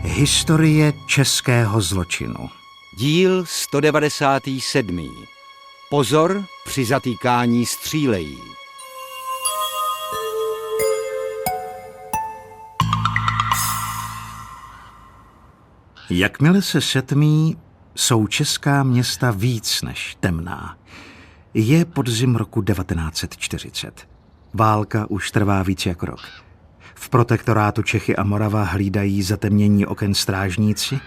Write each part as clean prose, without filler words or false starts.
Historie českého zločinu. Díl 197. Pozor, při zatýkání střílejí. Jakmile se setmí, jsou česká města víc než temná. Je podzim roku 1940. Válka už trvá víc jak rok. V protektorátu Čechy a Morava hlídají zatemnění oken strážníci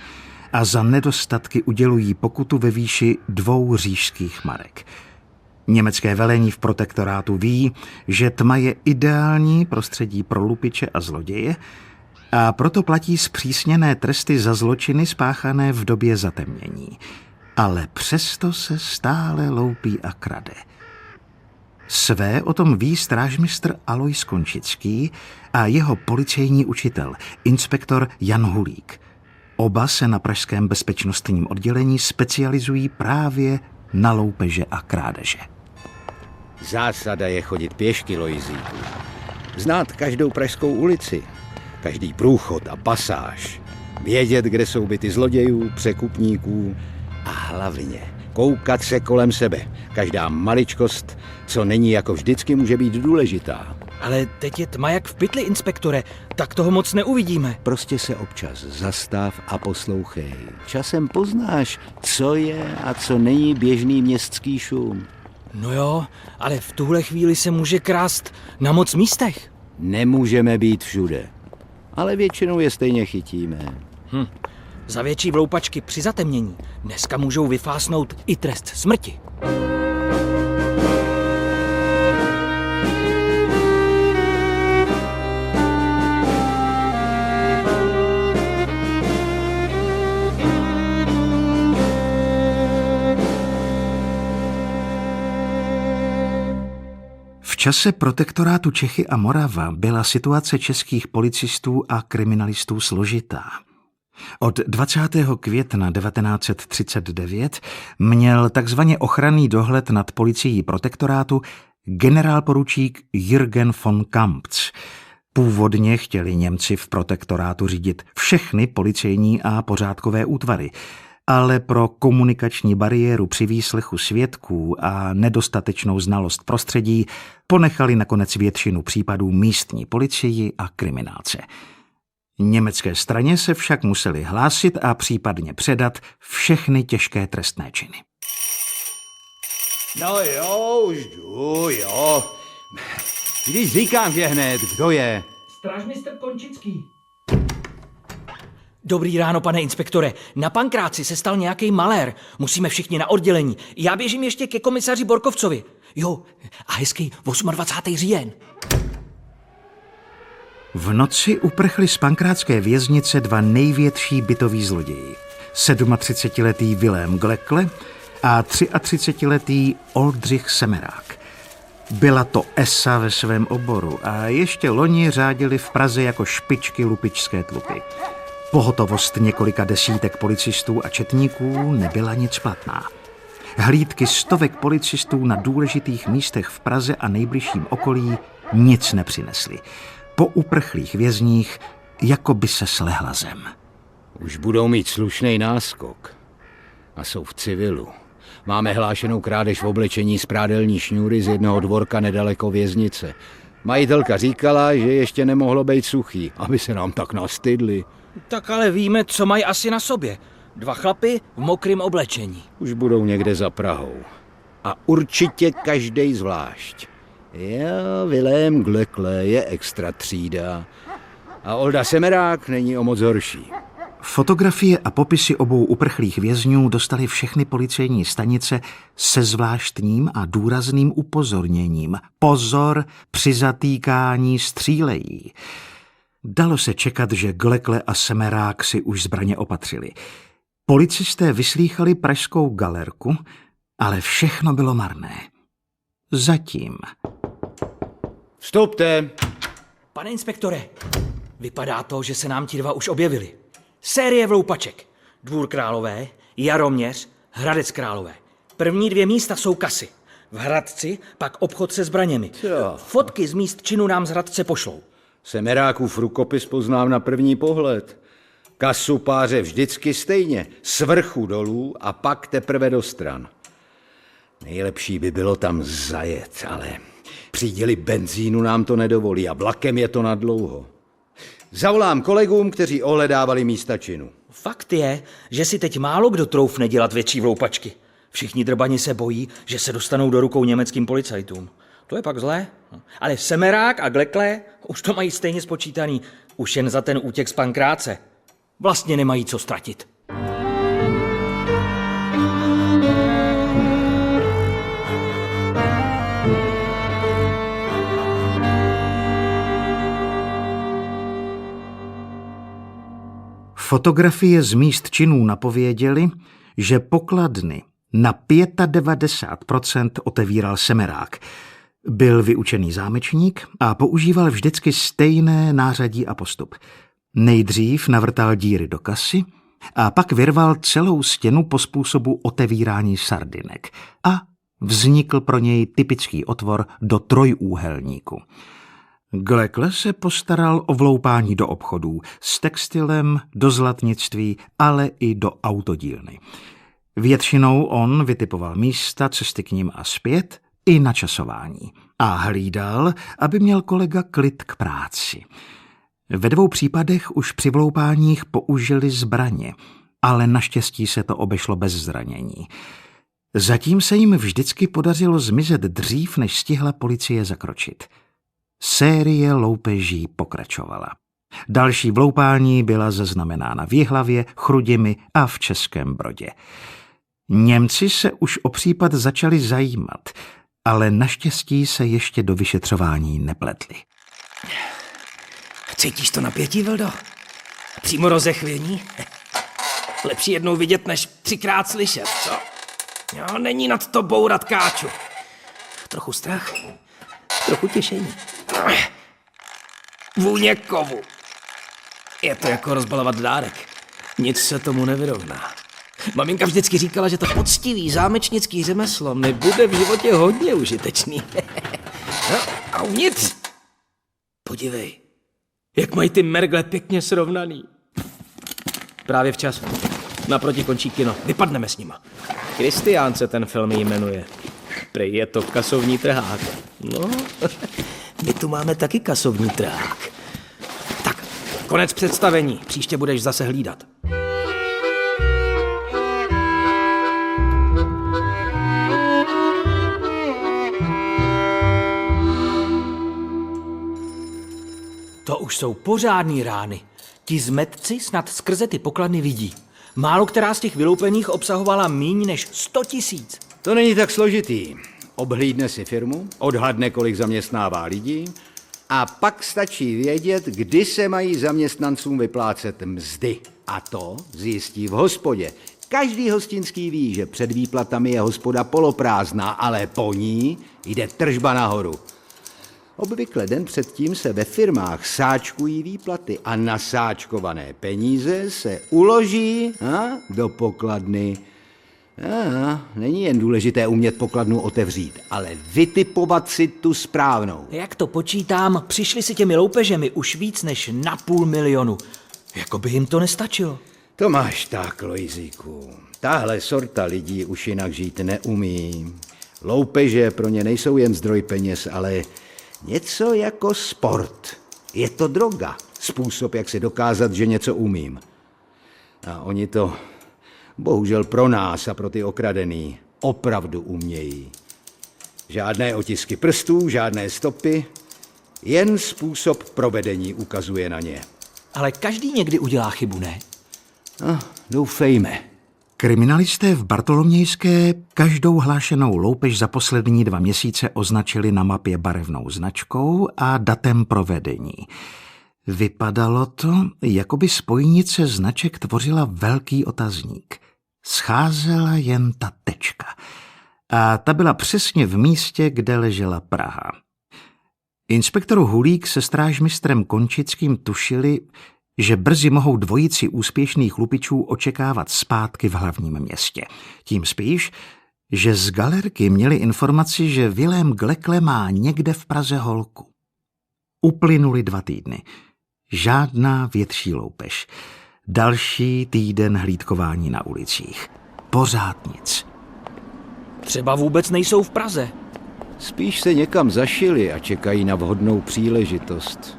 a za nedostatky udělují pokutu ve výši 2 říšských marek. Německé velení v protektorátu ví, že tma je ideální prostředí pro lupiče a zloděje, a proto platí zpřísněné tresty za zločiny spáchané v době zatemnění. Ale přesto se stále loupí a krade. Své o tom ví strážmistr Alojz Končický a jeho policejní učitel, inspektor Jan Hulík. Oba se na pražském bezpečnostním oddělení specializují právě na loupeže a krádeže. Zásada je chodit pěšky, Lojzíku. Znát každou pražskou ulici, každý průchod a pasáž. Vědět, kde jsou byty zlodějů, překupníků a hlavně koukat se kolem sebe. Každá maličkost, co není jako vždycky, může být důležitá. Ale teď je tma jak v pytli, inspektore, tak toho moc neuvidíme. Prostě se občas zastav a poslouchej. Časem poznáš, co je a co není běžný městský šum. No jo, ale v tuhle chvíli se může krást na moc místech. Nemůžeme být všude, ale většinou je stejně chytíme. Za větší vloupačky při zatemnění dneska můžou vyfásnout i trest smrti. V čase protektorátu Čechy a Morava byla situace českých policistů a kriminalistů složitá. Od 20. května 1939 měl takzvaně ochranný dohled nad policií protektorátu generálporučík Jürgen von Kamptz. Původně chtěli Němci v protektorátu řídit všechny policejní a pořádkové útvary, ale pro komunikační bariéru při výslechu svědků a nedostatečnou znalost prostředí ponechali nakonec většinu případů místní policii a kriminálce. Německé straně se však museli hlásit a případně předat všechny těžké trestné činy. No jo, už jdu, jo. Když říkám, že hned, kdo je? Strážmistr Končický. Dobrý ráno, pane inspektore. Na Pankráci se stal nějaký malér. Musíme všichni na oddělení. Já běžím ještě ke komisaři Borkovcovi. Jo, a hezký 28. říjen. V noci uprchli z pankrátské věznice 2 největší bytoví zloději. 37letý Vilém Glekle a 33letý Oldřich Semerák. Byla to esa ve svém oboru a ještě loni řádili v Praze jako špičky lupičské tlupy. Pohotovost několika desítek policistů a četníků nebyla nic platná. Hlídky stovek policistů na důležitých místech v Praze a nejbližším okolí nic nepřinesly. Po uprchlých vězních jako by se slehla zem. Už budou mít slušný náskok. A jsou v civilu. Máme hlášenou krádež v oblečení z prádelní šňůry z jednoho dvorka nedaleko věznice. Majitelka říkala, že ještě nemohlo být suchý, aby se nám tak nastydli. Tak ale víme, co mají asi na sobě. 2 chlapy v mokrém oblečení. Už budou někde za Prahou. A určitě každej zvlášť. Jo, Vilém Glekle je extra třída. A Olda Semerák není o moc horší. Fotografie a popisy obou uprchlých vězňů dostaly všechny policejní stanice se zvláštním a důrazným upozorněním. Pozor, při zatýkání střílejí. Dalo se čekat, že Glekle a Semerák si už zbraně opatřili. Policisté vyslýchali pražskou galerku, ale všechno bylo marné. Zatím. Vstupte. Pane inspektore, vypadá to, že se nám ti 2 už objevili. Série vloupaček. Dvůr Králové, Jaroměř, Hradec Králové. První 2 místa jsou kasy. V Hradci pak obchod se zbraněmi. Fotky z míst činu nám z Hradce pošlou. Semerákův rukopis poznám na první pohled. Kasu páře vždycky stejně, z vrchu dolů a pak teprve do stran. Nejlepší by bylo tam zajet, ale příděly benzínu nám to nedovolí a vlakem je to nadlouho. Zavolám kolegům, kteří ohledávali místa činu. Fakt je, že si teď málo kdo troufne dělat větší vloupačky. Všichni drbani se bojí, že se dostanou do rukou německým policajtům. To je pak zlé. Ale Semerák a Glekle už to mají stejně spočítaný. Už jen za ten útěk z Pankráce. Vlastně nemají co ztratit. Fotografie z míst činů napověděly, že pokladny na 95% otevíral Semerák. Byl vyučený zámečník a používal vždycky stejné nářadí a postup. Nejdřív navrtal díry do kasy a pak vyrval celou stěnu po způsobu otevírání sardinek a vznikl pro něj typický otvor do trojúhelníku. Glekle se postaral o vloupání do obchodů s textilem, do zlatnictví, ale i do autodílny. Většinou on vytipoval místa, cesty k nim a zpět i načasování. A hlídal, aby měl kolega klid k práci. Ve 2 případech už při vloupáních použili zbraně, ale naštěstí se to obešlo bez zranění. Zatím se jim vždycky podařilo zmizet dřív, než stihla policie zakročit. Série loupeží pokračovala. Další vloupání byla zaznamenána v Jihlavě, Chrudimi a v Českém Brodě. Němci se už o případ začali zajímat, ale naštěstí se ještě do vyšetřování nepletli. Cítíš to napětí, Vildo? Přímo rozechvění? Lepší jednou vidět, než 3krát slyšet, co? Jo, není nad to bourat káču. Trochu strach, trochu těšení. Vůně kovu. Je to jako rozbalovat dárek. Nic se tomu nevyrovná. Maminka vždycky říkala, že to poctivý zámečnický řemeslo mi bude v životě hodně užitečný. No, a uvnitř? Podívej, jak mají ty mergle pěkně srovnaný. Právě včas. Naproti končí kino. Vypadneme s nima. Kristián se ten film jmenuje. Prej je to kasovní trhák. No, my tu máme taky kasovní trhák. Tak, konec představení. Příště budeš zase hlídat. To už jsou pořádný rány. Ti zmetci snad skrze ty pokladny vidí. Málo která z těch vyloupených obsahovala míň než 100 000. To není tak složitý. Obhlídne si firmu, odhadne, kolik zaměstnává lidí a pak stačí vědět, kdy se mají zaměstnancům vyplácet mzdy. A to zjistí v hospodě. Každý hostinský ví, že před výplatami je hospoda poloprázdná, ale po ní jde tržba nahoru. Obvykle den předtím se ve firmách sáčkují výplaty a nasáčkované peníze se uloží do pokladny. Není jen důležité umět pokladnu otevřít, ale vytipovat si tu správnou. Jak to počítám, přišli si těmi loupežemi už víc než na 500 000. Jako by jim to nestačilo. To máš tak, Lojzíku. Tahle sorta lidí už jinak žít neumí. Loupeže pro ně nejsou jen zdroj peněz, ale něco jako sport. Je to droga. Způsob, jak si dokázat, že něco umím. A oni to, bohužel pro nás a pro ty okradený, opravdu umějí. Žádné otisky prstů, žádné stopy, jen způsob provedení ukazuje na ně. Ale každý někdy udělá chybu, ne? Doufejme. Kriminalisté v Bartolomějské každou hlášenou loupež za poslední 2 měsíce označili na mapě barevnou značkou a datem provedení. Vypadalo to, jako by spojnice značek tvořila velký otazník. Scházela jen ta tečka. A ta byla přesně v místě, kde ležela Praha. Inspektor Hulík se strážmistrem Končickým tušili, že brzy mohou dvojici úspěšných lupičů očekávat zpátky v hlavním městě. Tím spíš, že z galerky měli informaci, že Vilém Glekle má někde v Praze holku. Uplynuly 2 týdny. Žádná větší loupež. Další týden hlídkování na ulicích. Pořád nic. Třeba vůbec nejsou v Praze. Spíš se někam zašili a čekají na vhodnou příležitost.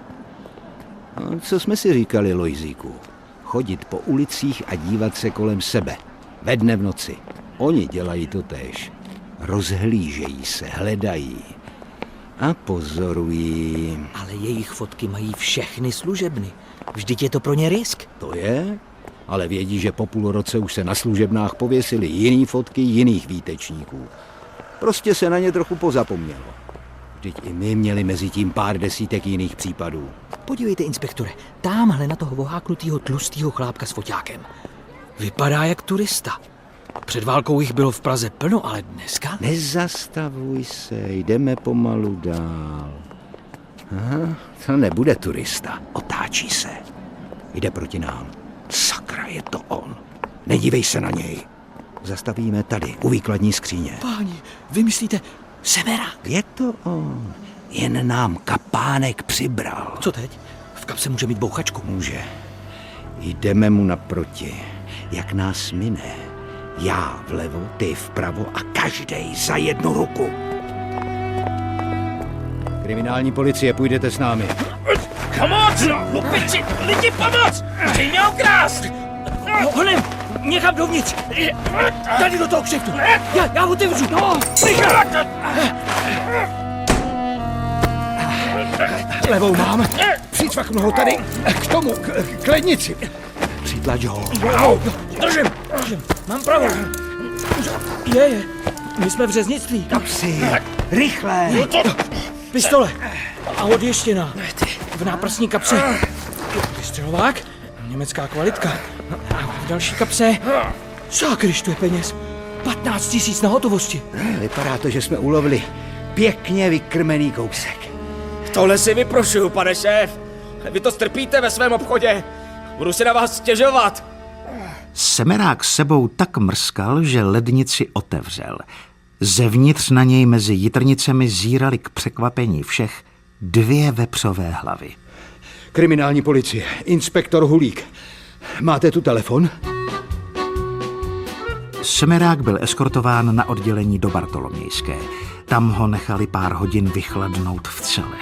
No, co jsme si říkali, Lojzíku? Chodit po ulicích a dívat se kolem sebe. Ve dne v noci. Oni dělají to též. Rozhlížejí se, hledají a pozorují. Ale jejich fotky mají všechny služebny. Vždyť je to pro ně risk. To je, ale vědí, že po půl roce už se na služebnách pověsily jiný fotky jiných výtečníků. Prostě se na ně trochu pozapomnělo. Vždyť i my měli mezi tím pár desítek jiných případů. Podívejte, inspektore, támhle na toho voháknutýho tlustýho chlápka s foťákem. Vypadá jak turista. Před válkou jich bylo v Praze plno, ale dneska? Nezastavuj se, jdeme pomalu dál. Aha, to nebude turista, otáčí se. Jde proti nám. Sakra, je to on. Nedívej se na něj. Zastavíme tady, u výkladní skříně. Páni, vy myslíte Semerák? Je to on. Jen nám kapánek přibral. Co teď? V kapse může mít bouchačku. Může. Jdeme mu naproti. Jak nás mine. Já vlevo, ty vpravo a každej za jednu ruku. Kriminální policie, půjdete s námi. Pomoc! Lupiči, lidi, pomoc! Chtěj mě okrást! Honem, někam dovnitř! Tady do toho kšeftu! Já otevřu! No, Levou mám. Přicvaknu ho tady k tomu, k lednici. Přitlač ho. Držím! Mám pravou! Je. My jsme v řeznictví. Kapsy, rychle. Pistole. A odještěná. V náprsní kapse. Vystřelovák. Německá kvalitka. A v další kapse. Sákryš, to je peněz. 15 000 na hotovosti. Vypadá to, že jsme ulovili pěkně vykrmený kousek. Tohle si vyprošuju, pane šéf. Vy to strpíte ve svém obchodě. Budu si na vás stěžovat. Semerák sebou tak mrskal, že lednici otevřel. Zevnitř na něj mezi jitrnicemi zírali k překvapení všech 2 vepřové hlavy. Kriminální policie, inspektor Hulík. Máte tu telefon? Semerák byl eskortován na oddělení do Bartolomějské. Tam ho nechali pár hodin vychladnout v cele.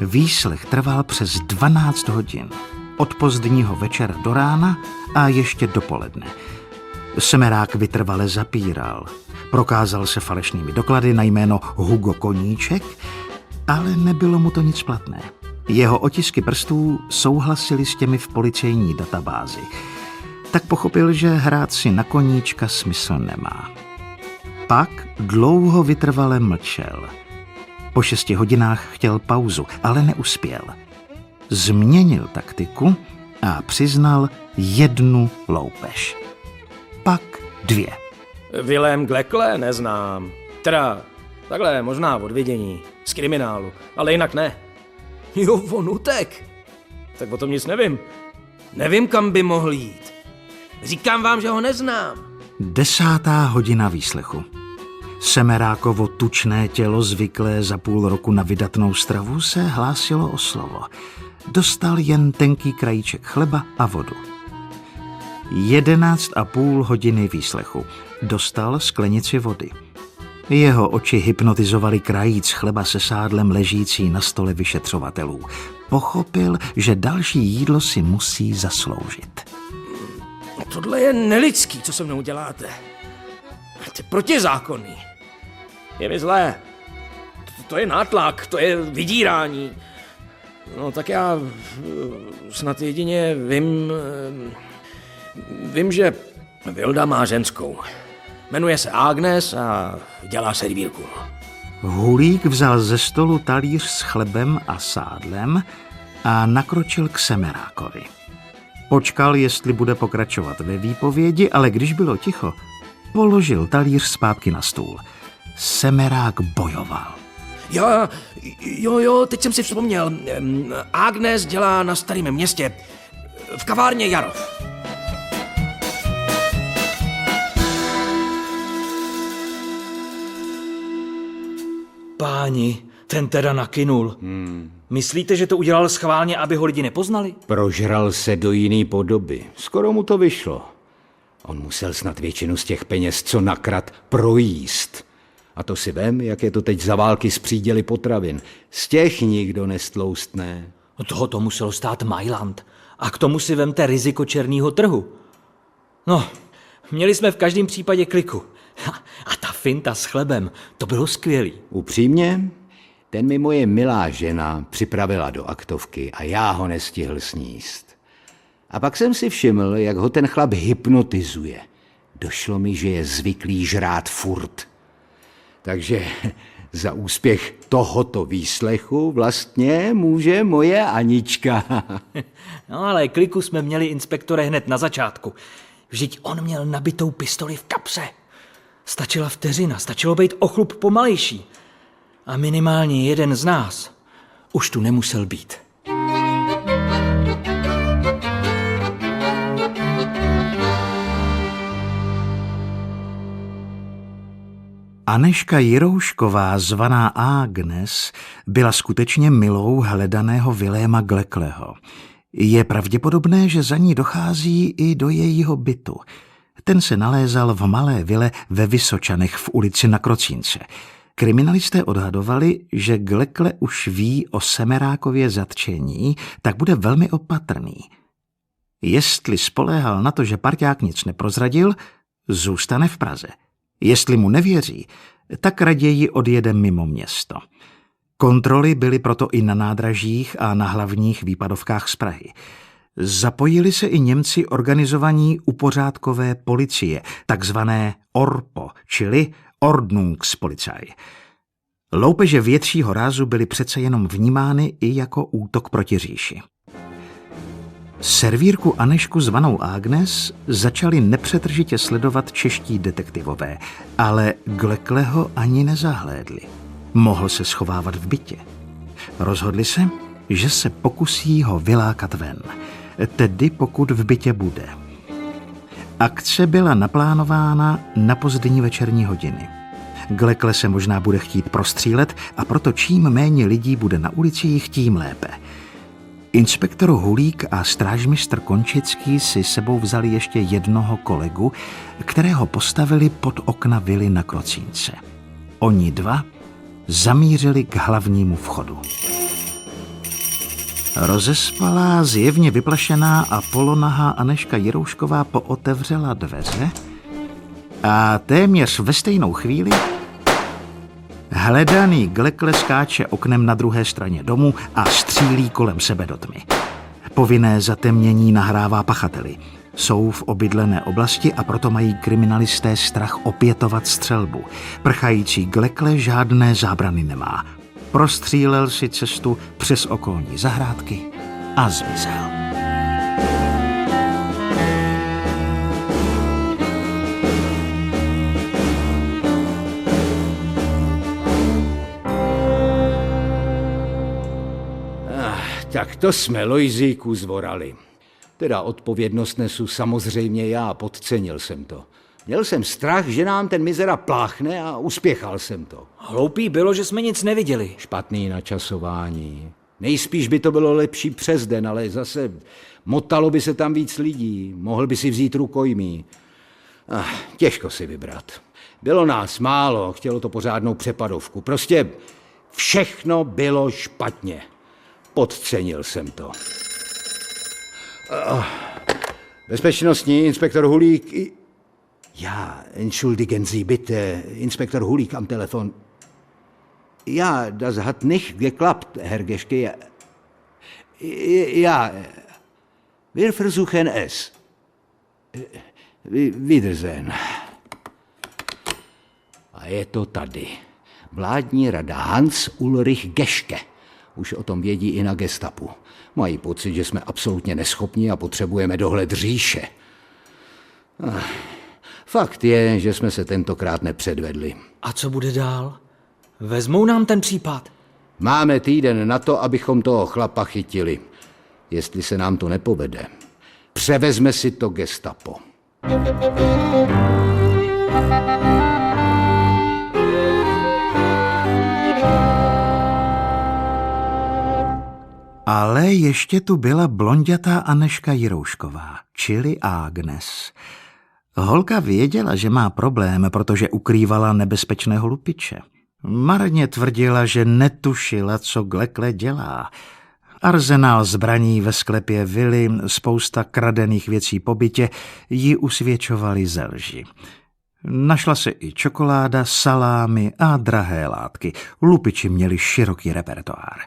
Výslech trval přes 12 hodin. Od pozdního večera do rána a ještě dopoledne. Semerák vytrvale zapíral. Prokázal se falešnými doklady na jméno Hugo Koníček, ale nebylo mu to nic platné. Jeho otisky prstů souhlasily s těmi v policejní databázi. Tak pochopil, že hrát si na Koníčka smysl nemá. Pak dlouho vytrvale mlčel. Po 6 hodinách chtěl pauzu, ale neuspěl. Změnil taktiku a přiznal 1 loupež. Pak 2. Vilém Glekle neznám. Teda, takhle možná od vidění. Z kriminálu. Ale jinak ne. Jo, on utek. Tak o tom nic nevím. Nevím, kam by mohl jít. Říkám vám, že ho neznám. 10. hodina výslechu. Semerákovo tučné tělo, zvyklé za půl roku na vydatnou stravu, se hlásilo o slovo. Dostal jen tenký krajíček chleba a vodu. 11,5 hodiny výslechu. Dostal sklenici vody. Jeho oči hypnotizovaly krajíc chleba se sádlem ležící na stole vyšetřovatelů. Pochopil, že další jídlo si musí zasloužit. Tohle je nelidský, co se mnou děláte. To je protizákonný. Je mi zlé. To je nátlak, to je vydírání. No tak já snad jedině vím, že Vilda má ženskou. Jmenuje se Agnes a dělá servírku. Hulík vzal ze stolu talíř s chlebem a sádlem a nakročil k Semerákovi. Počkal, jestli bude pokračovat ve výpovědi, ale když bylo ticho, položil talíř zpátky na stůl. Semerák bojoval. Jo, teď jsem si vzpomněl. Agnes dělá na Starém Městě. V kavárně Jarov. Páni, Ten teda nakynul. Myslíte, že to udělal schválně, aby ho lidi nepoznali? Prožral se do jiný podoby. Skoro mu to vyšlo. On musel snad většinu z těch peněz, co nakrad, projíst. A to si vem, jak je to teď za války s příděly potravin. Z těch nikdo nestloustne. Toho to muselo stát Mailand. A k tomu si vemte riziko černého trhu. No, měli jsme v každém případě kliku. A ta finta s chlebem, to bylo skvělý. Upřímně, ten mi moje milá žena připravila do aktovky a já ho nestihl sníst. A pak jsem si všiml, jak ho ten chlap hypnotizuje. Došlo mi, že je zvyklý žrát furt. Takže za úspěch tohoto výslechu vlastně může moje Anička. No ale kliku jsme měli, inspektore, hned na začátku. Vždyť on měl nabitou pistoli v kapse. Stačila vteřina, stačilo být o chlup pomalejší. A minimálně jeden z nás už tu nemusel být. Anežka Jiroušková, zvaná Agnes, byla skutečně milou hledaného Viléma Glekleho. Je pravděpodobné, že za ní dochází i do jejího bytu. Ten se nalézal v malé vile ve Vysočanech v ulici Na Krocínce. Kriminalisté odhadovali, že Glekle už ví o Semerákově zatčení, tak bude velmi opatrný. Jestli spoléhal na to, že parťák nic neprozradil, zůstane v Praze. Jestli mu nevěří, tak raději odjede mimo město. Kontroly byly proto i na nádražích a na hlavních výpadovkách z Prahy. Zapojili se i Němci organizovaní upořádkové policie, takzvané ORPO, čili Ordnungspolizei. Loupeže většího rázu byly přece jenom vnímány i jako útok proti říši. Servírku Anežku zvanou Agnes začali nepřetržitě sledovat čeští detektivové, ale Glekleho ani nezahlédli. Mohl se schovávat v bytě. Rozhodli se, že se pokusí ho vylákat ven, tedy pokud v bytě bude. Akce byla naplánována na pozdní večerní hodiny. Glekle se možná bude chtít prostřílet a proto čím méně lidí bude na ulicích, tím lépe. Inspektor Hulík a strážmistr Končický si sebou vzali ještě jednoho kolegu, kterého postavili pod okna vily Na Krocínce. Oni dva zamířili k hlavnímu vchodu. Rozespalá, zjevně vyplašená a polonahá Anežka Jiroušková pootevřela dveře a téměř ve stejnou chvíli hledaný Glekle skáče oknem na druhé straně domu a střílí kolem sebe do tmy. Povinné zatemnění nahrává pachateli. Jsou v obydlené oblasti a proto mají kriminalisté strach opětovat střelbu. Prchající Glekle žádné zábrany nemá. Prostřílel si cestu přes okolní zahrádky a zmizel. Tak to jsme Lojzíku zvorali. Teda odpovědnost nesu samozřejmě já, podcenil jsem to. Měl jsem strach, že nám ten mizera pláchne a uspěchal jsem to. Hloupý bylo, že jsme nic neviděli. Špatný načasování. Nejspíš by to bylo lepší přes den, ale zase motalo by se tam víc lidí. Mohl by si vzít rukojmí. Těžko si vybrat. Bylo nás málo, chtělo to pořádnou přepadovku. Prostě všechno bylo špatně. Podcenil jsem to. Bezpečnostní inspektor Hulík. Ja, entschuldigen Sie bitte, Inspektor Hulík am Telefon. Ja, das hat nicht geklappt, Herr Geschke. Ja, wir versuchen es. Wiedersehen. A je to tady. Vládní rada Hans Ulrich Geschke. Už o tom vědí i na gestapu. Mají pocit, že jsme absolutně neschopní a potřebujeme dohled říše. Fakt je, že jsme se tentokrát nepředvedli. A co bude dál? Vezmou nám ten případ? Máme týden na to, abychom toho chlapa chytili. Jestli se nám to nepovede, převezme si to gestapo. Ale ještě tu byla blonďatá Anežka Jiroušková, čili Agnes. Holka věděla, že má problém, protože ukrývala nebezpečného lupiče. Marně tvrdila, že netušila, co Glekle dělá. Arzenál zbraní ve sklepě vily, spousta kradených věcí po bytě ji usvědčovali ze lži. Našla se i čokoláda, salámy a drahé látky. Lupiči měli široký repertoár.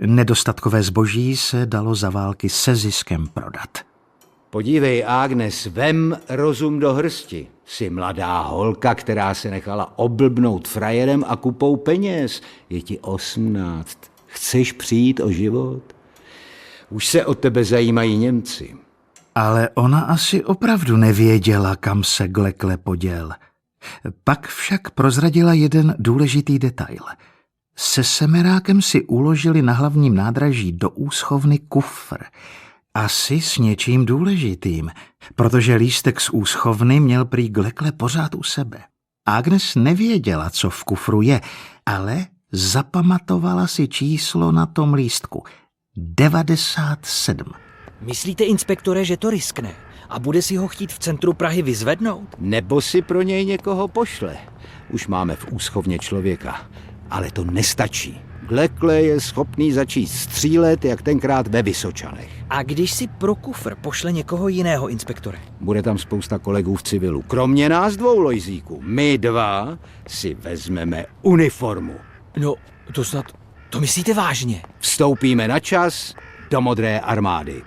Nedostatkové zboží se dalo za války se ziskem prodat. Podívej, Agnes, vem rozum do hrsti. Jsi mladá holka, která se nechala oblbnout frajerem a kupou peněz. Je ti 18. Chceš přijít o život? Už se o tebe zajímají Němci. Ale ona asi opravdu nevěděla, kam se Glekle poděl. Pak však prozradila jeden důležitý detail. Se semerákem si uložili na hlavním nádraží do úschovny kufr. Asi s něčím důležitým, protože lístek z úschovny měl prý Glekle pořád u sebe. Agnes nevěděla, co v kufru je, ale zapamatovala si číslo na tom lístku. 97. Myslíte, inspektore, že to riskne a bude si ho chtít v centru Prahy vyzvednout? Nebo si pro něj někoho pošle. Už máme v úschovně člověka. Ale to nestačí. Glekle je schopný začít střílet, jak tenkrát ve Vysočanech. A když si pro kufr pošle někoho jiného, inspektore? Bude tam spousta kolegů v civilu. Kromě nás dvou, Lojzíku. My dva si vezmeme uniformu. No, to snad... To myslíte vážně? Vstoupíme na čas do Modré armády.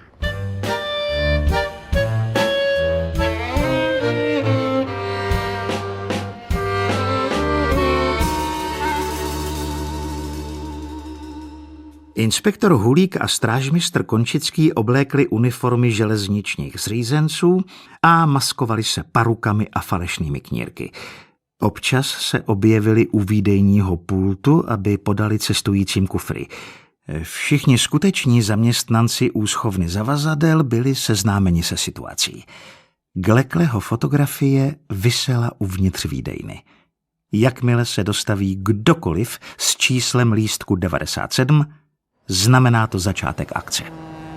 Inspektor Hulík a strážmistr Končický oblékli uniformy železničních zřízenců a maskovali se parukami a falešnými knírky. Občas se objevili u výdejního pultu, aby podali cestujícím kufry. Všichni skuteční zaměstnanci úschovny zavazadel byli seznámeni se situací. Glekleho fotografie visela uvnitř výdejny. Jakmile se dostaví kdokoliv s číslem lístku 97, znamená to začátek akce.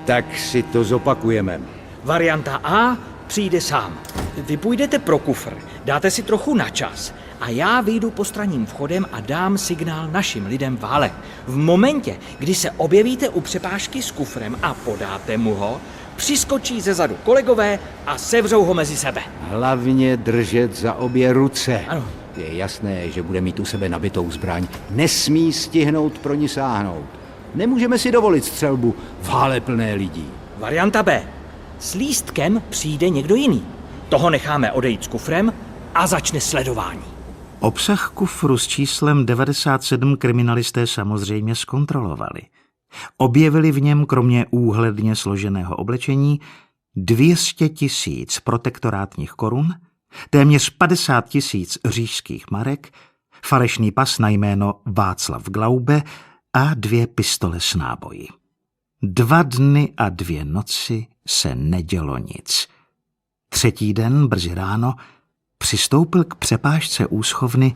Tak si to zopakujeme. Varianta A přijde sám. Vy půjdete pro kufr, dáte si trochu na čas a já vyjdu postranním vchodem a dám signál našim lidem v hale. V momentě, kdy se objevíte u přepážky s kufrem a podáte mu ho, přiskočí zezadu kolegové a sevřou ho mezi sebe. Hlavně držet za obě ruce. Ano. Je jasné, že bude mít u sebe nabitou zbraň. Nesmí stihnout pro ní sáhnout. Nemůžeme si dovolit střelbu v hale plné lidí. Varianta B. S lístkem přijde někdo jiný. Toho necháme odejít s kufrem a začne sledování. Obsah kufru s číslem 97 kriminalisté samozřejmě zkontrolovali. Objevili v něm kromě úhledně složeného oblečení 200 000 protektorátních korun, téměř 50 000 říšských marek, falešný pas na jméno Václav Glaube a 2 pistole s náboji. 2 dny a 2 noci se nedělo nic. Třetí den, brzy ráno, přistoupil k přepážce úschovny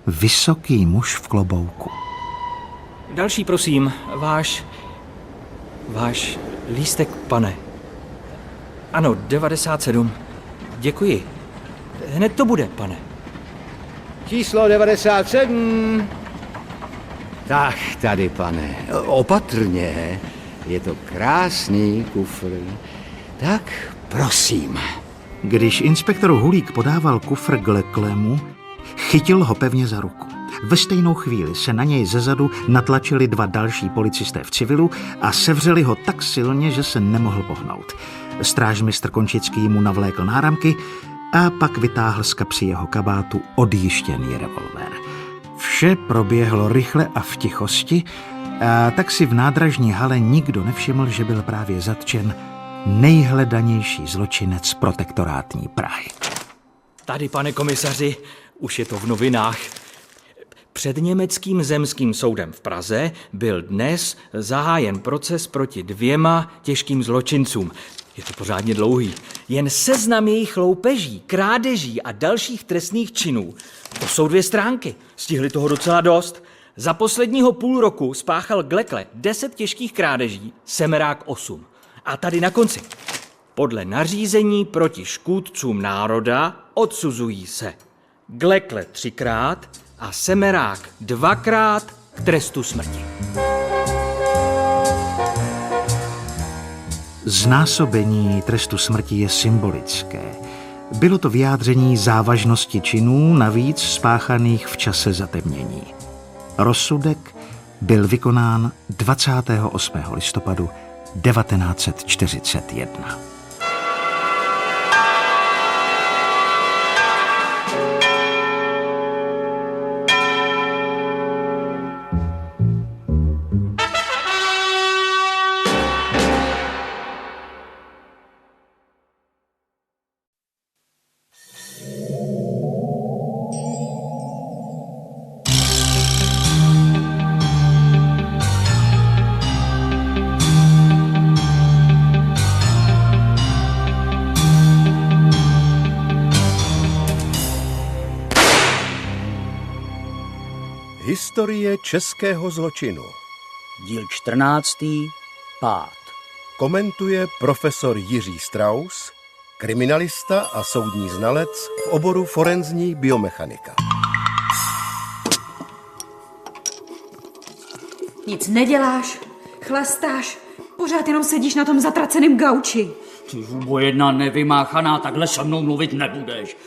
vysoký muž v klobouku. Další, prosím, váš lístek, pane. Ano, 97. Děkuji. Hned to bude, pane. Číslo 97. Tak, tady, pane. Opatrně. Je to krásný kufr. Tak, prosím. Když inspektor Hulík podával kufr Gleklemu, chytil ho pevně za ruku. Ve stejnou chvíli se na něj zezadu natlačili 2 další policisté v civilu a sevřeli ho tak silně, že se nemohl pohnout. Strážmistr Končický mu navlékl náramky a pak vytáhl z kapsy jeho kabátu odjištěný revolver. Vše proběhlo rychle a v tichosti, a tak si v nádražní hale nikdo nevšiml, že byl právě zatčen nejhledanější zločinec protektorátní Prahy. Tady, pane komisaři, už je to v novinách. Před německým zemským soudem v Praze byl dnes zahájen proces proti 2 těžkým zločincům. Je to pořádně dlouhý. Jen seznam jejich loupeží, krádeží a dalších trestných činů. To jsou 2 stránky. Stihli toho docela dost. Za posledního půl roku spáchal Glekle 10 těžkých krádeží, Semerák 8. A tady na konci. Podle nařízení proti škůdcům národa odsuzují se Glekle 3krát a Semerák 2krát k trestu smrti. Znásobení trestu smrti je symbolické. Bylo to vyjádření závažnosti činů, navíc spáchaných v čase zatemnění. Rozsudek byl vykonán 28. listopadu 1941. Historie českého zločinu. Díl 14. Pád. Komentuje profesor Jiří Strauss, kriminalista a soudní znalec v oboru forenzní biomechanika. Nic neděláš, chlastáš, pořád jenom sedíš na tom zatraceném gauči. Ty hubo jedna nevymáchaná, takhle se mnou mluvit nebudeš.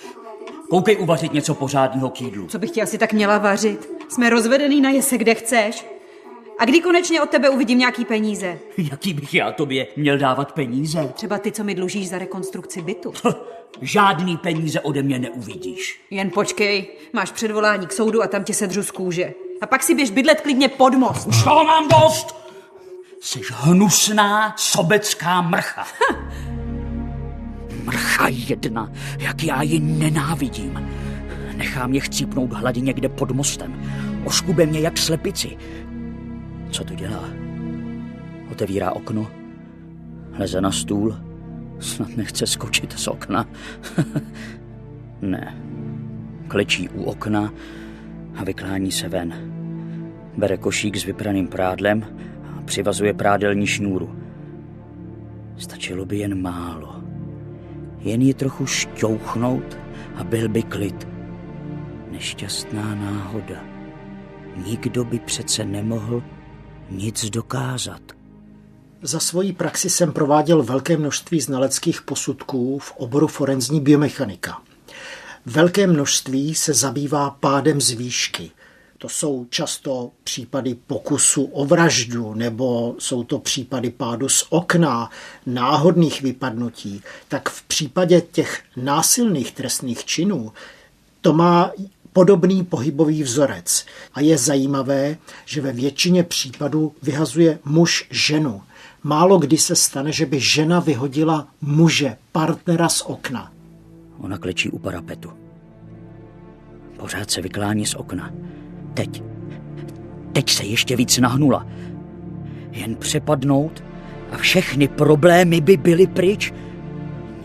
Koukej uvařit něco pořádného k jídlu. Co bych ti asi tak měla vařit? Jsme rozvedený na jese, kde chceš. A kdy konečně od tebe uvidím nějaký peníze? Jaký bych já tobě měl dávat peníze? Třeba ty, co mi dlužíš za rekonstrukci bytu. Žádný peníze ode mě neuvidíš. Jen počkej, máš předvolání k soudu a tam tě sedřu z kůže. A pak si běž bydlet klidně pod most. Už toho mám dost! Jseš hnusná sobecká mrcha. Mrcha jedna, jak já ji nenávidím. Nechám je chcípnout hlady někde pod mostem. Oškube mě jak slepici. Co to dělá? Otevírá okno, leze na stůl, snad nechce skočit z okna. Ne, klečí u okna a vyklání se ven. Bere košík s vypraným prádlem a přivazuje prádelní šňůru. Stačilo by jen málo. Jen ji trochu šťouchnout a byl by klid. Nešťastná náhoda. Nikdo by přece nemohl nic dokázat. Za svoji praxi jsem prováděl velké množství znaleckých posudků v oboru forenzní biomechanika. Velké množství se zabývá pádem z výšky. To jsou často případy pokusu o vraždu, nebo jsou to případy pádu z okna, náhodných vypadnutí. Tak v případě těch násilných trestných činů to má podobný pohybový vzorec. A je zajímavé, že ve většině případů vyhazuje muž ženu. Málo kdy se stane, že by žena vyhodila muže, partnera z okna. Ona klečí u parapetu. Pořád se vyklání z okna. Teď se ještě víc nahnula. Jen přepadnout a všechny problémy by byly pryč.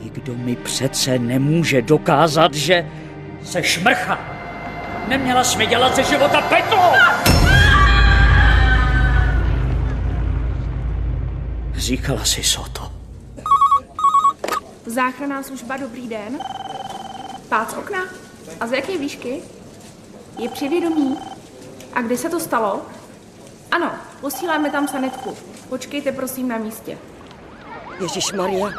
Nikdo mi přece nemůže dokázat, že se šmrcha. Neměla jsi mi dělat ze života peklo! Říkala jsi to. Záchranná služba, dobrý den. Pád z okna? A z jaké výšky? Je při vědomí? A kdy se to stalo? Ano, posíláme tam sanitku. Počkejte prosím na místě. Ježišmarja,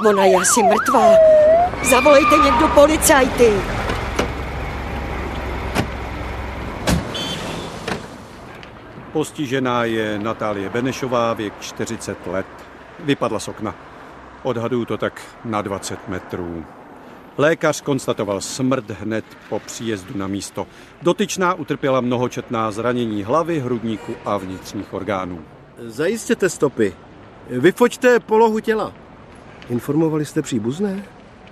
ona je asi mrtvá. Zavolejte někdo policajty. Postižená je Natálie Benešová, věk 40 let. Vypadla z okna. Odhaduju to tak na 20 metrů. Lékař konstatoval smrt hned po příjezdu na místo. Dotyčná utrpěla mnohočetná zranění hlavy, hrudníku a vnitřních orgánů. Zajistěte stopy. Vyfoťte polohu těla. Informovali jste příbuzné?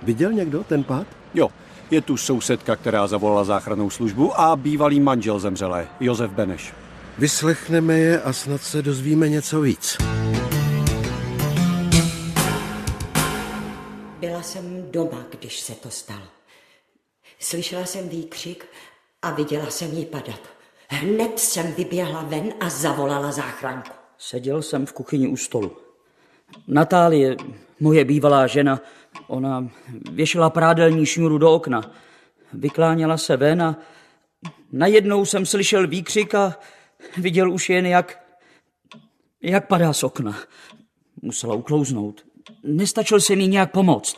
Viděl někdo ten pád? Jo, je tu sousedka, která zavolala záchrannou službu a bývalý manžel zemřelé, Josef Beneš. Vyslechneme je a snad se dozvíme něco víc. Byla jsem doma, když se to stalo. Slyšela jsem výkřik a viděla jsem ji padat. Hned jsem vyběhla ven a zavolala záchranku. Seděl jsem v kuchyni u stolu. Natálie, moje bývalá žena, ona věšela prádelní šňůru do okna. Vykláněla se ven a najednou jsem slyšel výkřik a viděl už jen, jak padá z okna. Musela uklouznout. Nestačil jsem jí nějak pomoct.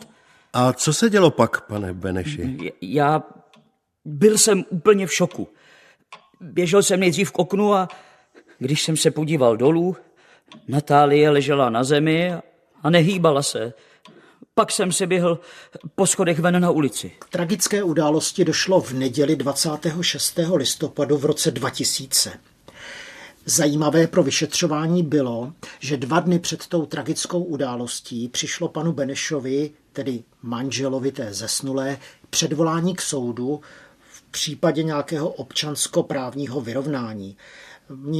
A co se dělo pak, pane Beneši? Já byl jsem úplně v šoku. Běžel jsem nejdřív k oknu a když jsem se podíval dolů, Natálie ležela na zemi a nehýbala se. Pak jsem se běhl po schodech ven na ulici. K tragické události došlo v neděli 26. listopadu v roce 2000. Zajímavé pro vyšetřování bylo, že 2 dny před tou tragickou událostí přišlo panu Benešovi, tedy manželovi té zesnulé, předvolání k soudu v případě nějakého občanskoprávního vyrovnání.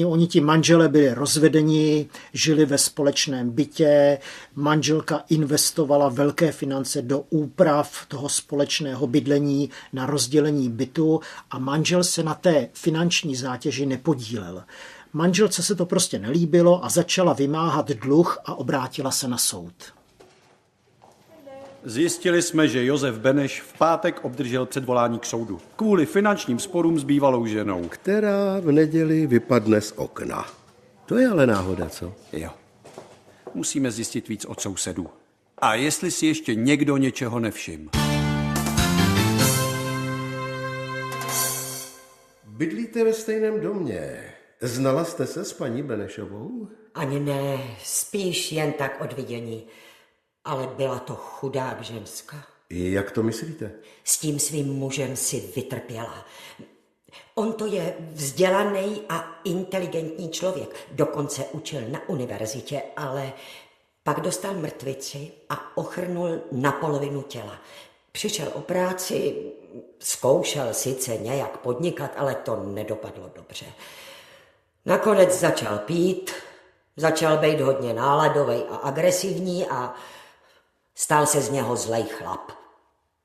Oni ti manželé byli rozvedeni, žili ve společném bytě, manželka investovala velké finance do úprav toho společného bydlení na rozdělení bytu a manžel se na té finanční zátěži nepodílel. Manželce se to prostě nelíbilo a začala vymáhat dluh a obrátila se na soud. Zjistili jsme, že Josef Beneš v pátek obdržel předvolání k soudu kvůli finančním sporům s bývalou ženou. Která v neděli vypadne z okna. To je ale náhoda, co? Jo. Musíme zjistit víc od sousedů. A jestli si ještě někdo něčeho nevšiml. Bydlíte ve stejném domě. Znala jste se s paní Benešovou? Ani ne, spíš jen tak od vidění. Ale byla to chudák ženská. Jak to myslíte? S tím svým mužem si vytrpěla. On to je vzdělaný a inteligentní člověk. Dokonce učil na univerzitě, ale pak dostal mrtvici a ochrnul na polovinu těla. Přišel o práci, zkoušel sice nějak podnikat, ale to nedopadlo dobře. Nakonec začal pít, začal být hodně náladový a agresivní a stal se z něho zlej chlap.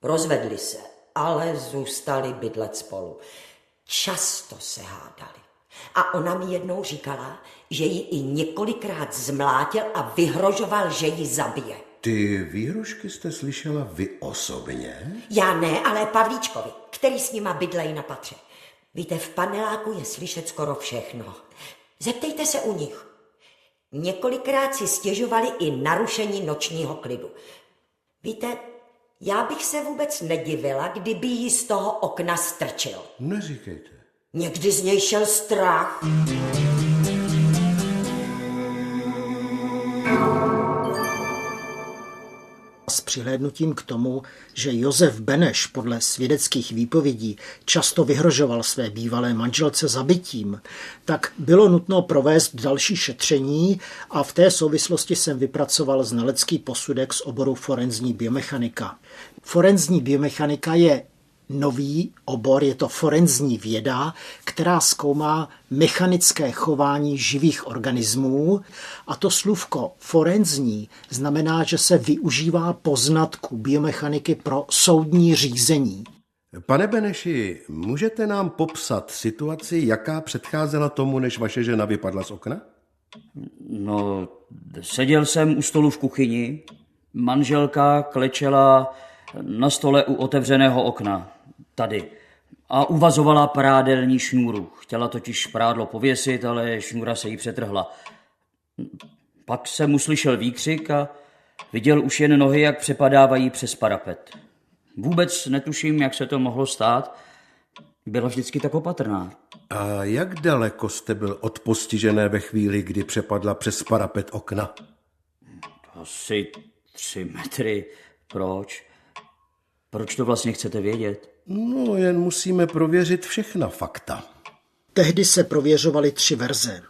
Rozvedli se, ale zůstali bydlet spolu. Často se hádali. A ona mi jednou říkala, že ji i několikrát zmlátil a vyhrožoval, že ji zabije. Ty výhrušky jste slyšela vy osobně? Já ne, ale Pavlíčkovi, který s nima bydlejí na patře. Víte, v paneláku je slyšet skoro všechno. Zeptejte se u nich. Několikrát si stěžovali i narušení nočního klidu. Víte, já bych se vůbec nedivila, kdyby ji z toho okna strčil. Neříkejte. Někdy z něj šel strach. S přihlédnutím k tomu, že Josef Beneš podle svědeckých výpovědí často vyhrožoval své bývalé manželce zabitím, tak bylo nutno provést další šetření a v té souvislosti jsem vypracoval znalecký posudek z oboru forenzní biomechanika. Forenzní biomechanika je nový obor, je to forenzní věda, která zkoumá mechanické chování živých organismů a to slůvko forenzní znamená, že se využívá poznatků biomechaniky pro soudní řízení. Pane Beneši, můžete nám popsat situaci, jaká předcházela tomu, než vaše žena vypadla z okna? No, seděl jsem u stolu v kuchyni, manželka klečela na stole u otevřeného okna, tady, a uvazovala prádelní šňůru. Chtěla totiž prádlo pověsit, ale šňůra se jí přetrhla. Pak jsem uslyšel výkřik a viděl už jen nohy, jak přepadávají přes parapet. Vůbec netuším, jak se to mohlo stát. Byla vždycky tak opatrná. A jak daleko jste byl od postižené ve chvíli, kdy přepadla přes parapet okna? Asi 3 metry. Proč? Proč to vlastně chcete vědět? No, jen musíme prověřit všechna fakta. Tehdy se prověřovaly 3 verze.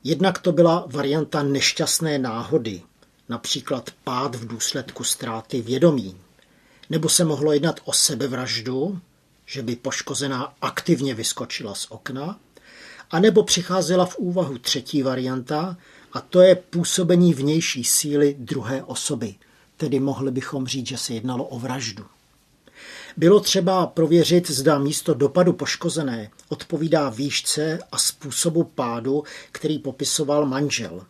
Jednak to byla varianta nešťastné náhody, například pád v důsledku ztráty vědomí. Nebo se mohlo jednat o sebevraždu, že by poškozená aktivně vyskočila z okna, anebo přicházela v úvahu 3. varianta, a to je působení vnější síly druhé osoby. Tedy mohli bychom říct, že se jednalo o vraždu. Bylo třeba prověřit, zda místo dopadu poškozené odpovídá výšce a způsobu pádu, který popisoval manžel.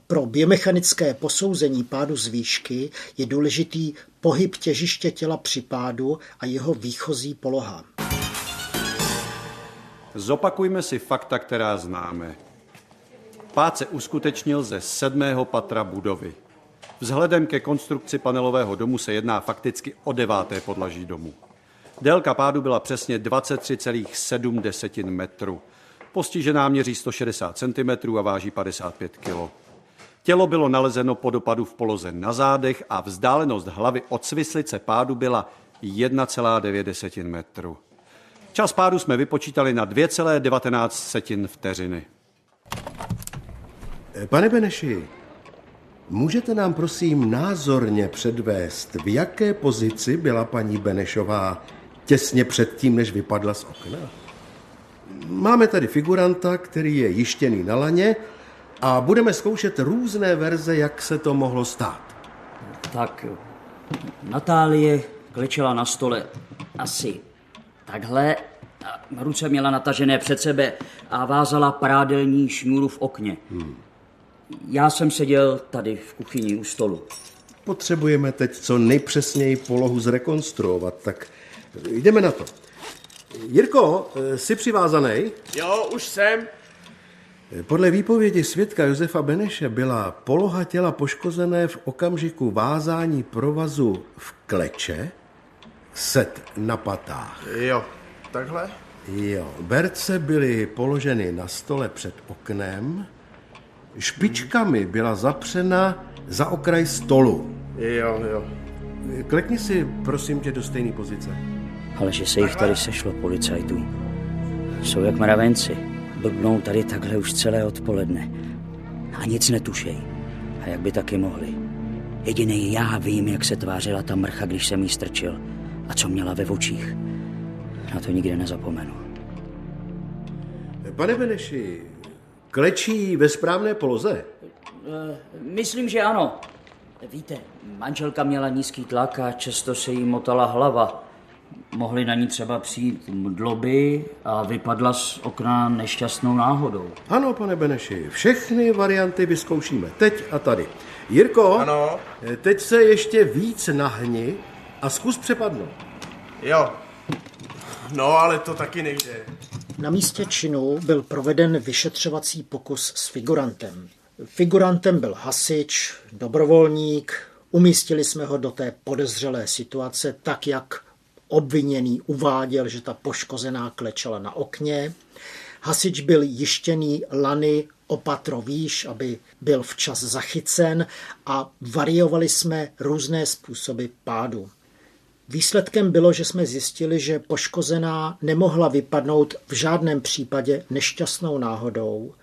Pro biomechanické posouzení pádu z výšky je důležitý pohyb těžiště těla při pádu a jeho výchozí poloha. Zopakujme si fakta, která známe. Pád se uskutečnil ze 7. patra budovy. Vzhledem ke konstrukci panelového domu se jedná fakticky o 9. podlaží domu. Délka pádu byla přesně 23,7 metru. Postižená měří 160 cm a váží 55 kg. Tělo bylo nalezeno po dopadu v poloze na zádech a vzdálenost hlavy od svislice pádu byla 1,9 metru. Čas pádu jsme vypočítali na 2,19 vteřiny. Pane Beneši, můžete nám prosím názorně předvést, v jaké pozici byla paní Benešová těsně předtím, než vypadla z okna? Máme tady figuranta, který je jištěný na laně a budeme zkoušet různé verze, jak se to mohlo stát. Tak, Natálie klečela na stole asi takhle. Ruce měla natažené před sebe a vázala prádelní šňůru v okně. Já jsem seděl tady v kuchyni u stolu. Potřebujeme teď co nejpřesněji polohu zrekonstruovat, tak jdeme na to. Jirko, jsi přivázaný? Jo, už jsem. Podle výpovědi svědka Josefa Beneše byla poloha těla poškozené v okamžiku vázání provazu v kleče, set na patách. Jo, takhle? Jo, berce byly položeny na stole před oknem, špičkami byla zapřena za okraj stolu. Jo. Klekni si, prosím tě, do stejné pozice. Ale že se jich tady sešlo policajtů. Jsou jak mravenci. Blbnou tady takhle už celé odpoledne. A nic netušej. A jak by taky mohli. Jedinej já vím, jak se tvářila ta mrcha, když jsem jí strčil. A co měla ve očích. Na to nikdy nezapomenu. Pane Beneši, klečí ve správné poloze? Myslím, že ano. Víte, manželka měla nízký tlak a často se jí motala hlava. Mohly na ní třeba přijít mdloby a vypadla z okna nešťastnou náhodou. Ano, pane Beneši, všechny varianty vyzkoušíme. Teď a tady. Jirko, ano? Teď se ještě víc nahni a zkus přepadnout. Jo. No, ale to taky nejde. Na místě činu byl proveden vyšetřovací pokus s figurantem. Figurantem byl hasič, dobrovolník. Umístili jsme ho do té podezřelé situace tak, jak obviněný uváděl, že ta poškozená klečela na okně. Hasič byl jištěný lany o patro výš, aby byl včas zachycen a variovali jsme různé způsoby pádu. Výsledkem bylo, že jsme zjistili, že poškozená nemohla vypadnout v žádném případě nešťastnou náhodou.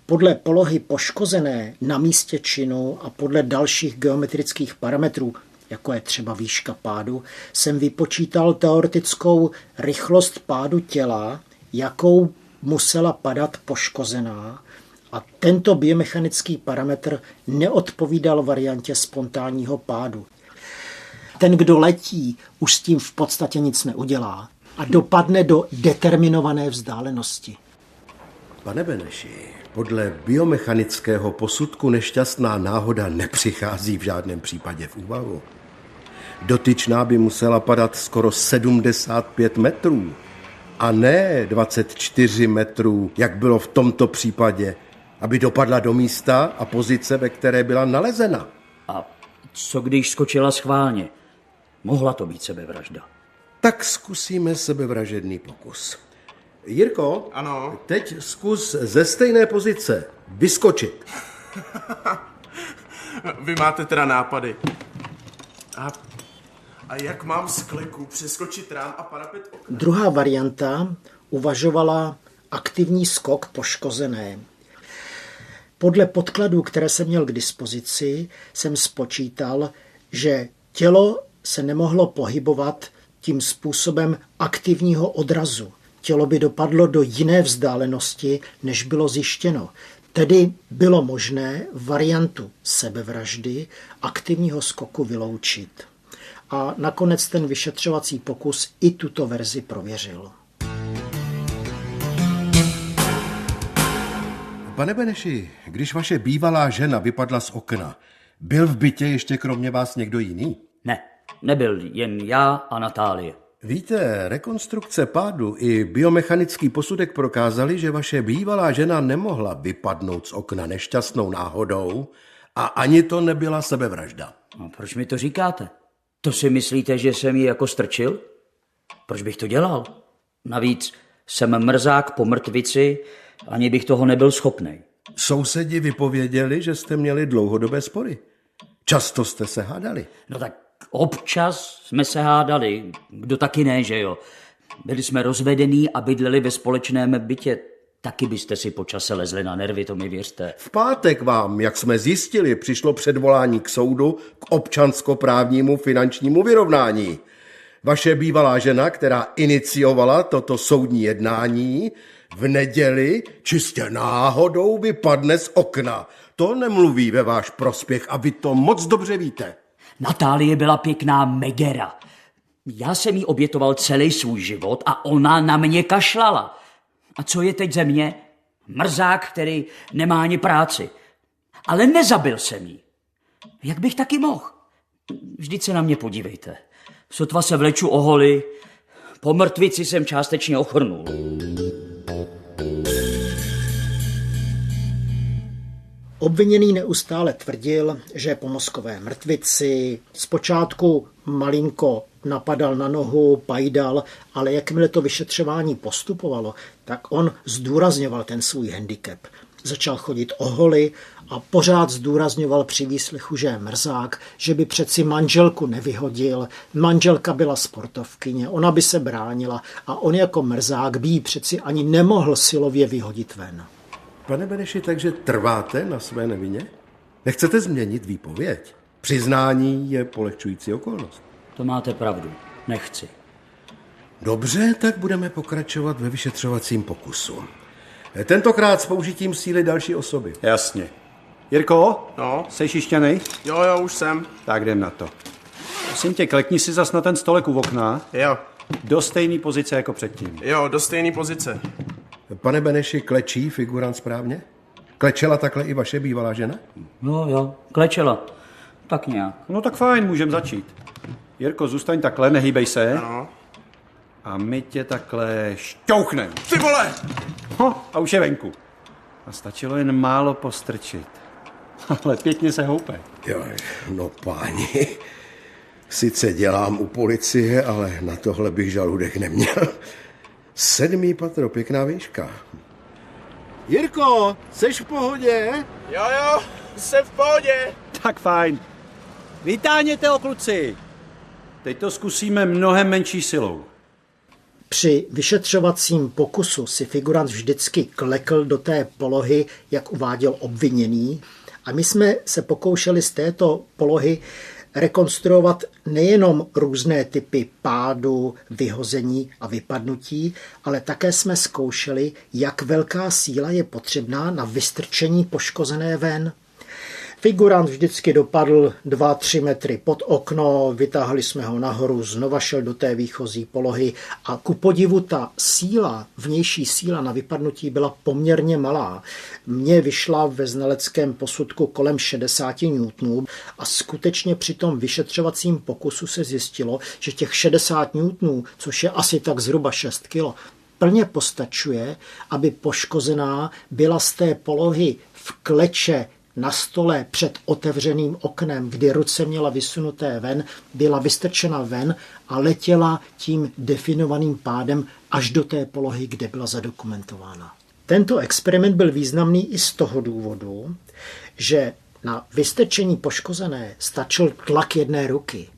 Podle polohy poškozené na místě činu a podle dalších geometrických parametrů, jako je třeba výška pádu, jsem vypočítal teoretickou rychlost pádu těla, jakou musela padat poškozená, a tento biomechanický parametr neodpovídal variantě spontánního pádu. Ten, kdo letí, už s tím v podstatě nic neudělá a dopadne do determinované vzdálenosti. Pane Beneši, podle biomechanického posudku nešťastná náhoda nepřichází v žádném případě v úvahu. Dotyčná by musela padat skoro 75 metrů a ne 24 metrů, jak bylo v tomto případě, aby dopadla do místa a pozice, ve které byla nalezena. A co když skočila schválně? Mohla to být sebevražda. Tak zkusíme sebevražedný pokus. Jirko, ano? Teď zkus ze stejné pozice vyskočit. Vy máte teda nápady. A jak mám z kleku přeskočit rám a parapet okna? Druhá varianta uvažovala aktivní skok poškozené. Podle podkladů, které jsem měl k dispozici, jsem spočítal, že tělo se nemohlo pohybovat tím způsobem aktivního odrazu. Tělo by dopadlo do jiné vzdálenosti, než bylo zjištěno. Tedy bylo možné variantu sebevraždy aktivního skoku vyloučit. a nakonec ten vyšetřovací pokus i tuto verzi prověřil. Pane Beneši, když vaše bývalá žena vypadla z okna, byl v bytě ještě kromě vás někdo jiný? Ne, nebyl, jen já a Natálie. Víte, rekonstrukce pádu i biomechanický posudek prokázali, že vaše bývalá žena nemohla vypadnout z okna nešťastnou náhodou a ani to nebyla sebevražda. No, proč mi to říkáte? To si myslíte, že jsem ji jako strčil? Proč bych to dělal? Navíc jsem mrzák po mrtvici, ani bych toho nebyl schopnej. Sousedi vypověděli, že jste měli dlouhodobé spory. Často jste se hádali. No tak občas jsme se hádali, kdo taky ne, že jo. Byli jsme rozvedení a bydleli ve společném bytě. Taky byste si po čase lezli na nervy, to mi věřte. V pátek vám, jak jsme zjistili, přišlo předvolání k soudu k občanskoprávnímu finančnímu vyrovnání. Vaše bývalá žena, která iniciovala toto soudní jednání, v neděli čistě náhodou vypadne z okna. To nemluví ve váš prospěch a vy to moc dobře víte. Natálie byla pěkná megera. Já jsem jí obětoval celý svůj život a ona na mě kašlala. A co je teď ze mě? Mrzák, který nemá ani práci. Ale nezabil jsem jí. Jak bych taky mohl? Vždyť se na mě podívejte. Sotva se vleču o holi, po mrtvici jsem částečně ochrnul. Obviněný neustále tvrdil, že je po mozkové mrtvici. Zpočátku malinko napadal na nohu, pajdal, ale jakmile to vyšetřování postupovalo, tak on zdůrazňoval ten svůj handicap. Začal chodit o holi a pořád zdůrazňoval při výslechu, že je mrzák, že by přeci manželku nevyhodil. Manželka byla sportovkyně, ona by se bránila a on jako mrzák by ji přeci ani nemohl silově vyhodit ven. Pane Beneši, takže trváte na své nevině? Nechcete změnit výpověď? Přiznání je polehčující okolnost. To máte pravdu, nechci. Dobře, tak budeme pokračovat ve vyšetřovacím pokusu. Tentokrát s použitím síly další osoby. Jasně. Jirko? No? Seš jištěnej? Jo, už jsem. Tak jdem na to. Prosím tě, klekni si zas na ten stolek u okna. Jo. Do stejné pozice jako předtím. Jo, do stejné pozice. Pane Beneši, klečí figurant správně? Klečela takhle i vaše bývalá žena? No jo, klečela. Tak nějak. No tak fajn, můžem začít. Jirko, zůstaň takhle, nehýbej se. Ano. A my tě takhle šťouchnem. Ty vole! A už je venku. A stačilo jen málo postrčit. Ale pěkně se houpe. Jo, no páni, sice dělám u policie, ale na tohle bych žaludek neměl. 7. patro, pěkná výška. Jirko, seš v pohodě? Jo, jsem v pohodě. Tak fajn. Vytáhněte ho, kluci. Teď to zkusíme mnohem menší silou. Při vyšetřovacím pokusu si figurant vždycky klekl do té polohy, jak uváděl obviněný. A my jsme se pokoušeli z této polohy rekonstruovat nejenom různé typy pádu, vyhození a vypadnutí, ale také jsme zkoušeli, jak velká síla je potřebná na vystrčení poškozené ven. Figurant vždycky dopadl 2-3 metry pod okno, vytáhli jsme ho nahoru, znova šel do té výchozí polohy a ku podivu ta síla, vnější síla na vypadnutí byla poměrně malá. Mně vyšla ve znaleckém posudku kolem 60 Newtonů a skutečně při tom vyšetřovacím pokusu se zjistilo, že těch 60 Newtonů, což je asi tak zhruba 6 kilo, plně postačuje, aby poškozená byla z té polohy v kleče na stole před otevřeným oknem, kdy ruce měla vysunuté ven, byla vystrčena ven a letěla tím definovaným pádem až do té polohy, kde byla zadokumentována. Tento experiment byl významný i z toho důvodu, že na vystrčení poškozené stačil tlak jedné ruky.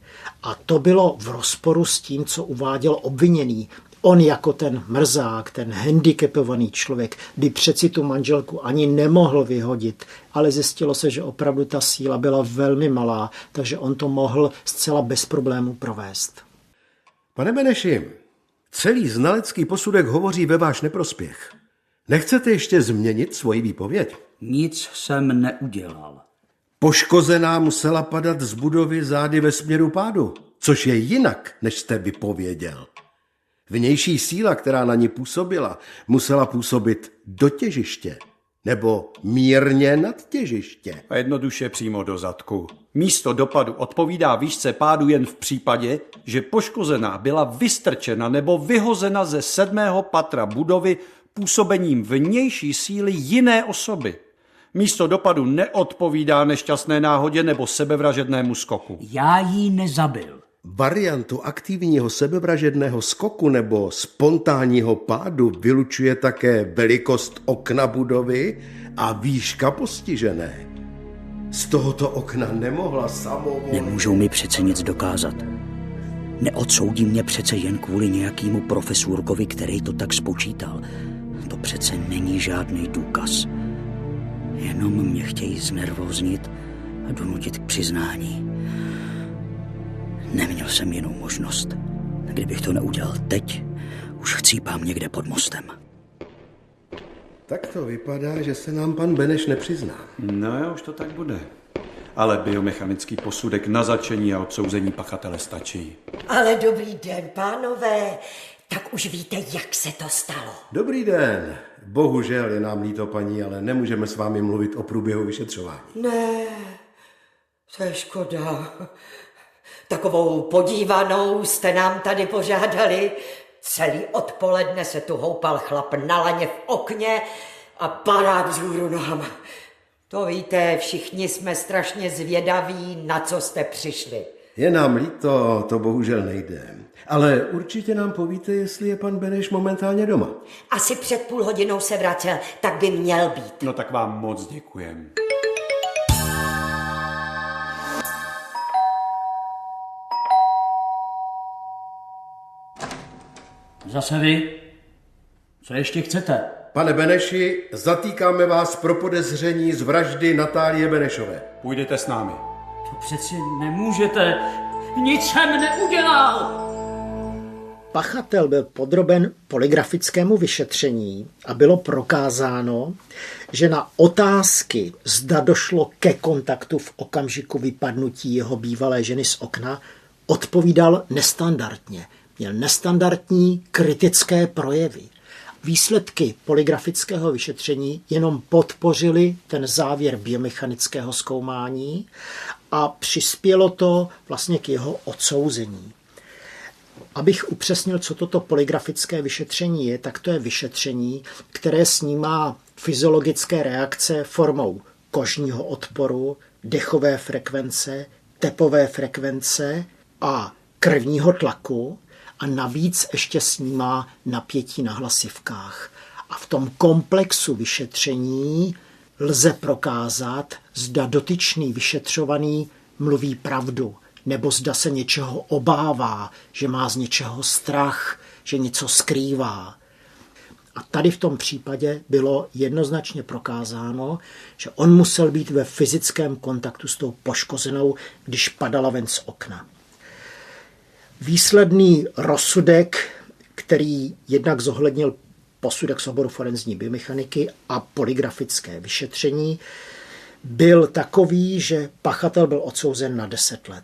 A to bylo v rozporu s tím, co uváděl obviněný. On jako ten mrzák, ten handicapovaný člověk, by přeci tu manželku ani nemohl vyhodit, ale zjistilo se, že opravdu ta síla byla velmi malá, takže on to mohl zcela bez problémů provést. Pane Beneši, celý znalecký posudek hovoří ve váš neprospěch. Nechcete ještě změnit svoji výpověď? Nic jsem neudělal. Poškozená musela padat z budovy zády ve směru pádu. což je jinak, než jste vypověděl. Vnější síla, která na ní působila, musela působit do těžiště nebo mírně nad těžiště. A jednoduše přímo do zadku. Místo dopadu odpovídá výšce pádu jen v případě, že poškozená byla vystrčena nebo vyhozena ze 7. patra budovy působením vnější síly jiné osoby. Místo dopadu neodpovídá nešťastné náhodě nebo sebevražednému skoku. Já jí nezabil. Variantu aktivního sebevražedného skoku nebo spontánního pádu vylučuje také velikost okna budovy a výška postižené. Z tohoto okna nemohla samovolně... Nemůžou mi přece nic dokázat. Neodsoudí mě přece jen kvůli nějakému profesurkovi, který to tak spočítal. To přece není žádný důkaz. Jenom mě chtějí znervoznit a donutit k přiznání. Neměl jsem jinou možnost. Kdybych to neudělal teď, už chcípám někde pod mostem. Tak to vypadá, že se nám pan Beneš nepřizná. No jo, už to tak bude. Ale biomechanický posudek na zatčení a odsouzení pachatele stačí. Ale dobrý den, pánové. Tak už víte, jak se to stalo. Dobrý den. Bohužel je nám líto, paní, ale nemůžeme s vámi mluvit o průběhu vyšetřování. Ne, to je škoda. Takovou podívanou jste nám tady požádali. Celý odpoledne se tu houpal chlap na laně v okně a padá vzhůru nohama. To víte, všichni jsme strašně zvědaví, na co jste přišli. Je nám líto, to bohužel nejde. Ale určitě nám povíte, jestli je pan Beneš momentálně doma. Asi před půl hodinou se vracel, tak by měl být. No tak vám moc děkujem. Zase vy? Co ještě chcete? Pane Beneši, zatýkáme vás pro podezření z vraždy Natálie Benešové. Půjdete s námi. To přeci nemůžete. Nic jsem neudělal. Pachatel byl podroben polygrafickému vyšetření a bylo prokázáno, že na otázky, zda došlo ke kontaktu v okamžiku vypadnutí jeho bývalé ženy z okna, odpovídal nestandardně. Měl nestandardní kritické projevy. Výsledky polygrafického vyšetření jenom podpořily ten závěr biomechanického zkoumání a přispělo to vlastně k jeho odsouzení. Abych upřesnil, co toto polygrafické vyšetření je, tak to je vyšetření, které snímá fyziologické reakce formou kožního odporu, dechové frekvence, tepové frekvence a krevního tlaku a navíc ještě snímá napětí na hlasivkách. A v tom komplexu vyšetření lze prokázat, zda dotyčný vyšetřovaný mluví pravdu, nebo zda se něčeho obává, že má z něčeho strach, že něco skrývá. A tady v tom případě bylo jednoznačně prokázáno, že on musel být ve fyzickém kontaktu s tou poškozenou, když padala ven z okna. Výsledný rozsudek, který jednak zohlednil posudek z oboru forenzní biomechaniky a polygrafické vyšetření, byl takový, že pachatel byl odsouzen na 10 let.